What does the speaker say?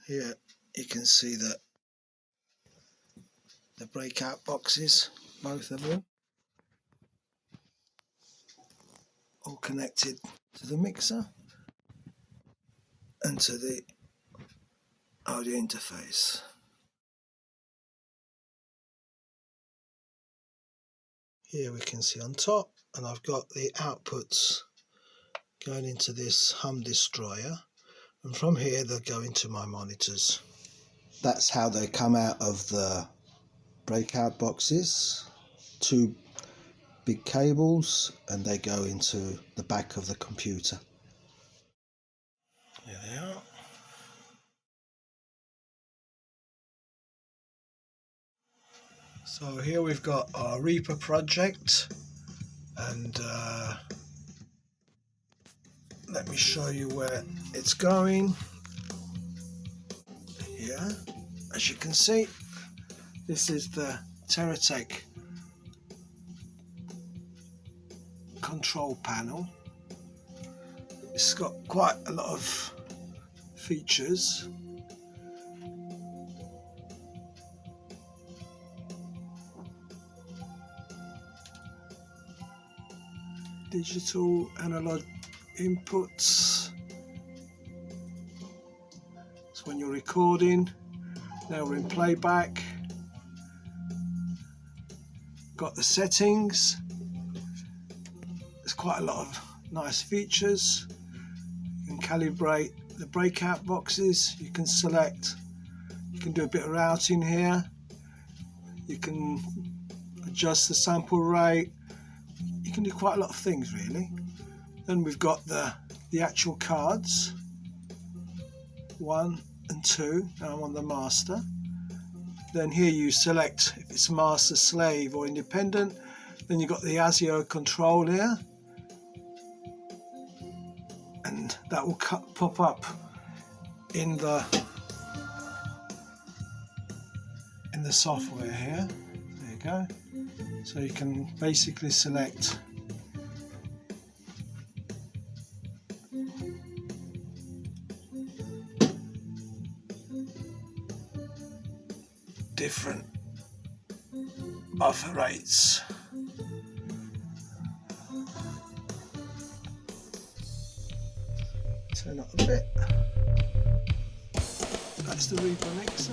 Here you can see that the breakout boxes, both of them, all connected to the mixer and to the audio interface. Here we can see on top, and I've got the outputs going into this Hum Destroyer, and from here they'll go into my monitors. That's how they come out of the breakout boxes. Two big cables, and they go into the back of the computer. There they are. So here we've got our Reaper project, and let me show you where it's going. Here, as you can see, this is the Terratec control panel. It's got quite a lot of features. Digital, analog inputs. So when you're recording, now we're in playback. Got the settings. There's quite a lot of nice features. You can calibrate the breakout boxes. You can select, you can do a bit of routing here. You can adjust the sample rate. You can do quite a lot of things really. Then we've got the actual cards, 1 and 2. Now I'm on the master. Then here you select if it's master, slave or independent. Then you've got the ASIO control here, and that will pop up in the software here. There you go. So you can basically select different buffer rates. Turn up a bit. That's the Reaper mixer.